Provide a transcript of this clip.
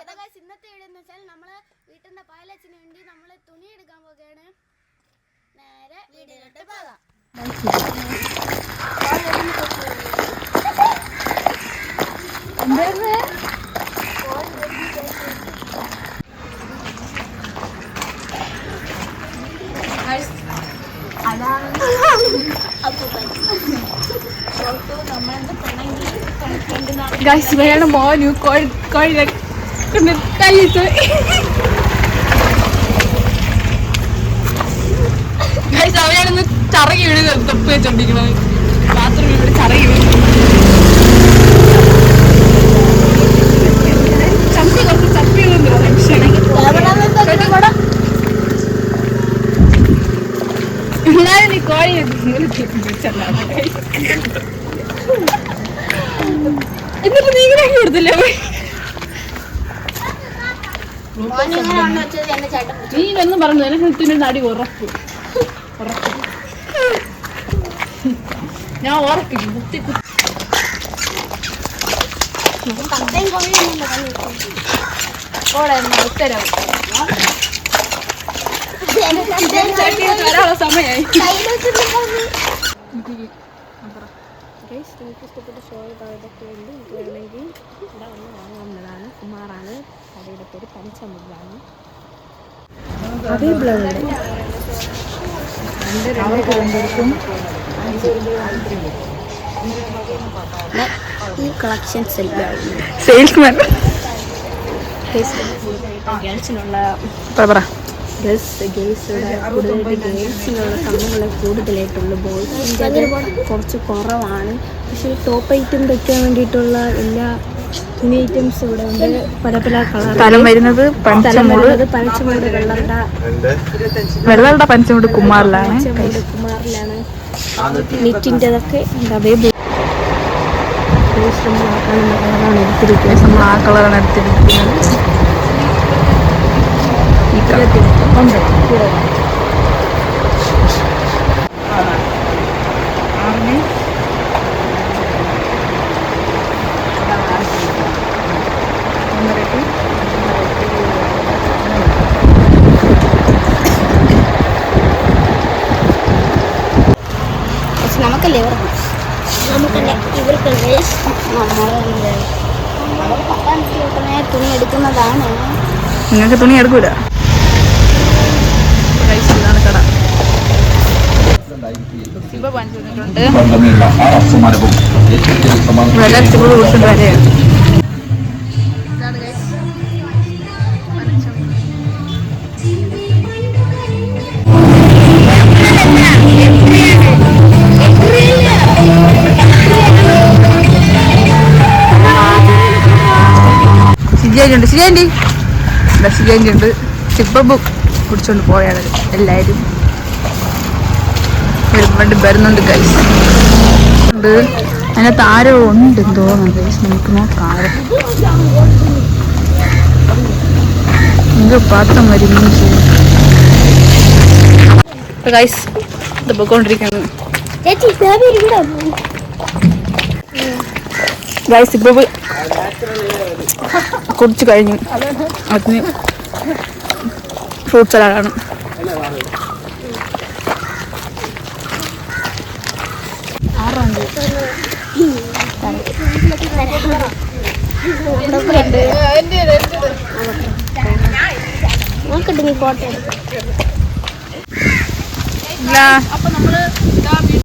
ഇന്നത്തെ വീഡിയോ എന്ന് വെച്ചാൽ നമ്മള് വീട്ടിന്റെ പായലച്ചിന് വേണ്ടി നമ്മള് തുണി എടുക്കാൻ പോകുകയാണ്. നേരെ വീഡിയോയിലോട്ട് പോകാം. ഗൈസ് വേണം മോനു കോഴി കഴിച്ചു. ഗൈസ് അവനാണെന്ന് ചറകി വീട് തൊപ്പ് വെച്ചോണ്ടിരിക്കണത്. ബാത്റൂമിൽ ഇവിടെ ചറകി വീട് ചപ്പി കുറച്ച് ചപ്പി എന്നാലും നീ കോഴി എന്നിട്ട് നീ ഇങ്ങനെ കൊടുത്തില്ലേ? നീ എന്ന് പറഞ്ഞു എനിക്ക് നടി ഉറപ്പ് ഞാൻ ഉറപ്പിക്കും. ഉത്തരവ് വരാനുള്ള സമയമായി. നിങ്ങൾക്ക് ഇഷ്ടപ്പെട്ട ഷോ ഇതൊക്കെ ഉണ്ട്. എനിക്ക് വേണമെങ്കിൽ ഇവിടെ ഒന്ന് വാങ്ങാവുന്നതാണ്. കുമാറാണ് കടയുടെ പേര്. പഞ്ചമുദ്രാണ്. അതേ ബ്ലൗണ്ട് ഈ കളക്ഷൻ സെയിൽസ്മാൻ ഗേൾസിനുള്ള ഗേൾസിനുള്ള സംഭവങ്ങൾ കൂടുതലായിട്ടുള്ളൂ. ബോയ്സിൻ്റെ അത് കുറച്ച് കുറവാണ്. പക്ഷേ ടോപ്പ് ഐറ്റം വയ്ക്കാൻ വേണ്ടിയിട്ടുള്ള എല്ലാ തുണി ഐറ്റംസ് ഇവിടെ ഉണ്ട്. പല പല കളർ. സ്ഥലം വരുന്നത് പനച്ചമൂട് വെള്ളയുടെ പനച്ചമൂട് കുമാറിലാണ്. നെറ്റിൻ്റെതൊക്കെ അതേപോലെ നമ്മൾ ആ കളറാണ് എടുത്തിരിക്കുന്നത്. നമുക്കല്ലേ നമുക്കല്ലേ ഇവർക്കല്ലേ നമ്മൾ തുണി എടുക്കുന്നതാണ്. നിങ്ങൾക്ക് തുണി എടുക്കൂല. കട സിജാൻഡ് ചിപ്പബു കുടിച്ചോണ്ട് പോയാണ് എല്ലാവരും. വരുന്നുണ്ട് ഗൈസ്. അതിനകത്ത് ആരോ ഉണ്ടെന്ന് തോന്നുന്നു ഗൈസ്. നമുക്ക് നോക്കാം. പാത്രം വരുന്നു ഗൈസ്. ഇത് പോയിക്കൊണ്ടിരിക്കുന്നു ഗൈസ്. ഇപ്പൊ കുടിച്ചു കഴിഞ്ഞു. അതിന് ഫ്രൂട്ട് സലാഡാണ്. നോക്കട്ടെ നീ ഫോട്ടോ. അപ്പൊ നമ്മള്